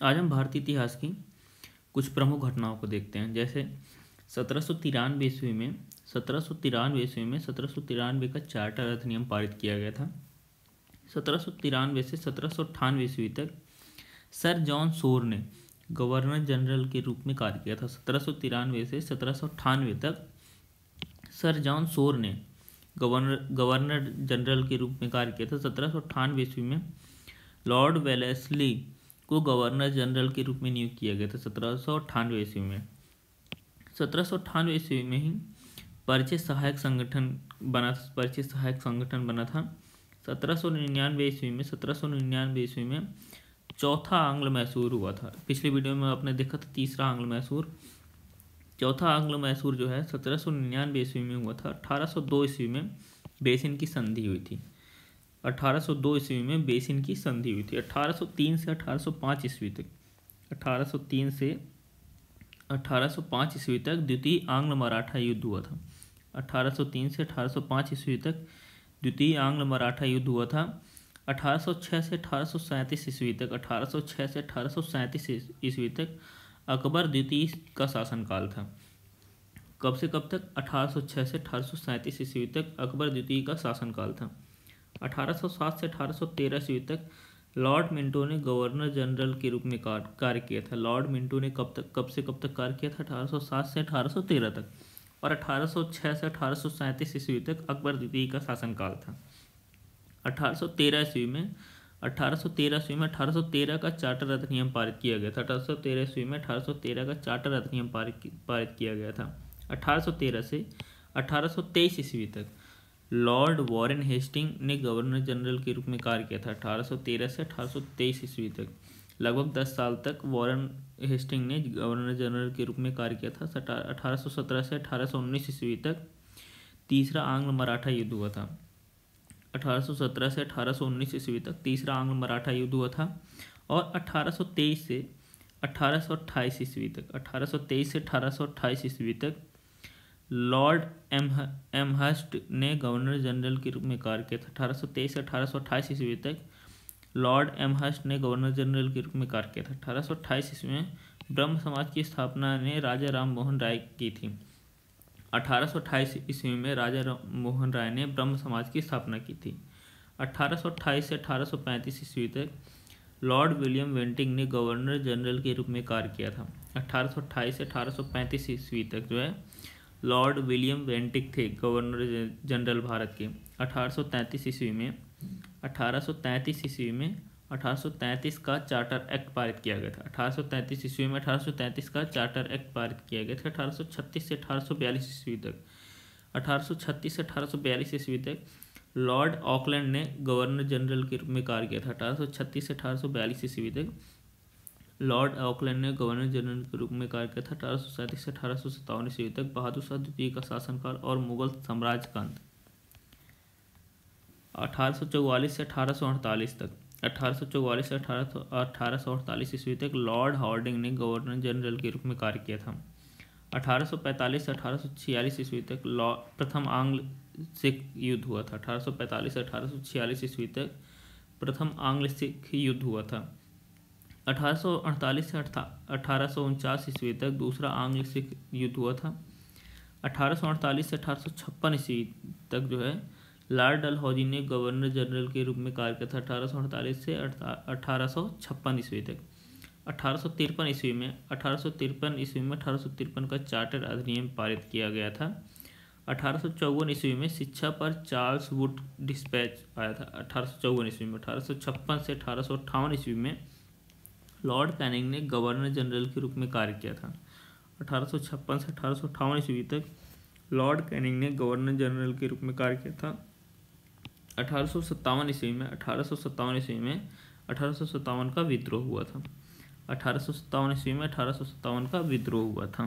आज हम भारतीय इतिहास की कुछ प्रमुख घटनाओं को देखते हैं। जैसे 1793 ईस्वी में 1793 का चार्टर अधिनियम पारित किया गया था। 1793 से 1798 ईस्वी तक सर जॉन शोर ने गवर्नर जनरल के रूप में कार्य किया था। 1793 से 1798 तक सर जॉन शोर ने गवर्नर जनरल के रूप में कार्य किया था। 1798 ईस्वी में लॉर्ड वेलेस्ली को गवर्नर जनरल के रूप में नियुक्त किया गया था। 1798 ईस्वी में 1798 ईस्वी में ही परिचय सहायक संगठन बना था। 1799 ईस्वी में चौथा आंग्ल मैसूर हुआ था। पिछली वीडियो में आपने देखा था तीसरा आंग्ल मैसूर। चौथा आंग्ल मैसूर जो है 1799 ईस्वी में हुआ था। 1802 ईस्वी में बेसिन की संधि हुई थी। 1802 ईस्वी में बेसिन की संधि हुई थी। 1803 से 1805 ईस्वी तक 1803 से 1805 ईस्वी तक द्वितीय आंग्ल मराठा युद्ध हुआ था। 1803 से 1805 ईस्वी तक द्वितीय आंग्ल मराठा युद्ध हुआ था। 1806 से 1837 ईस्वी तक 1806 से 1837 ईस्वी तक अकबर द्वितीय का शासनकाल था। कब से कब तक? 1806 से 1837 ईस्वी तक अकबर द्वितीय का शासनकाल था। 1807 से 1813 ईस्वी तक लॉर्ड मिंटो ने गवर्नर जनरल के रूप में कार्य किया था। लॉर्ड मिंटो ने कब से कब तक कार्य किया था? 1807 से 1813 तक। और 1806 से 1837 ईस्वी तक अकबर द्वितीय का शासनकाल था। 1813 ईस्वी में 1813 का चार्टर अधिनियम पारित किया गया था। 1813 ईस्वी में 1813 का चार्टर अधिनियम पारित किया गया था। 1813 से 1823 ईस्वी तक लॉर्ड वॉरेन हेस्टिंग ने गवर्नर जनरल के रूप में कार्य किया था। 1813 से 1823 ईस्वी तक लगभग 10 साल तक वॉरेन हेस्टिंग ने गवर्नर जनरल के रूप में कार्य किया था। 1817 से 1819 ईस्वी तक तीसरा आंग्ल मराठा युद्ध हुआ था। 1817 से 1819 ईस्वी तक तीसरा आंग्ल मराठा युद्ध हुआ था। और 1823 से 1828 ईस्वी तक 1823 से 1828 ईस्वी तक लॉर्ड एमहर्स्ट ने गवर्नर जनरल के रूप में कार्य किया था। 1823 से 1828 ईस्वी तक लॉर्ड एमहर्स्ट ने गवर्नर जनरल के रूप में कार्य किया था। 1828 ईस्वी में ब्रह्म समाज की स्थापना ने राजा राम मोहन राय की थी। 1828 ईस्वी में राजा राम मोहन राय ने ब्रह्म समाज की स्थापना की थी। 1828 से 1835 ईस्वी तक लॉर्ड विलियम वेंटिंग ने गवर्नर जनरल के रूप में कार्य किया था। 1828 से 1835 ईस्वी तक जो है लॉर्ड विलियम वेंटिक थे गवर्नर जनरल भारत के। 1833 ईस्वी में 1833 का चार्टर एक्ट पारित किया गया था। 1833 ईस्वी में 1833 का चार्टर एक्ट पारित किया गया था। 1836 से 1842 ईस्वी तक 1836 से 1842 ईस्वी तक लॉर्ड ऑकलैंड ने गवर्नर जनरल के रूप में कार्य किया था। 1836 से 1842 ईस्वी तक लॉर्ड ऑकलैंड ने गवर्नर जनरल के रूप में कार्य किया था। 1837 से 1857 ईस्वी तक बहादुर शाह द्वितीय का शासनकाल और मुगल साम्राज्य का अंत। 1844 से 1848 तक 1844 से 1848 ईस्वी तक लॉर्ड हार्डिंग ने गवर्नर जनरल के रूप में कार्य किया था। 1845 से 1846 ईस्वी तक प्रथम आंग्ल सिख युद्ध हुआ था। 1845 से 1846 ईस्वी तक प्रथम आंग्ल सिख युद्ध हुआ था। 1848 से 1849 ईस्वी तक दूसरा आंग्ल सिख युद्ध हुआ था। 1848 से 1856 ईस्वी तक जो है लॉर्ड डलहौजी ने गवर्नर जनरल के रूप में कार्य किया था। 1848 से 1856 ईस्वी तक 1853 ईस्वी में 1853 का चार्टर अधिनियम पारित किया गया था। 1854 ईस्वी में शिक्षा पर चार्ल्स वुड डिस्पैच आया था। 1854 ईस्वी में 1856 से 1858 ईस्वी में लॉर्ड कैनिंग ने गवर्नर जनरल के रूप में कार्य किया था। 1856 से 1858 ईस्वी तक लॉर्ड कैनिंग ने गवर्नर जनरल के रूप में कार्य किया था। 1857 ईस्वी में 1857 का विद्रोह हुआ था। 1857 ईस्वी में 1857 का विद्रोह हुआ था।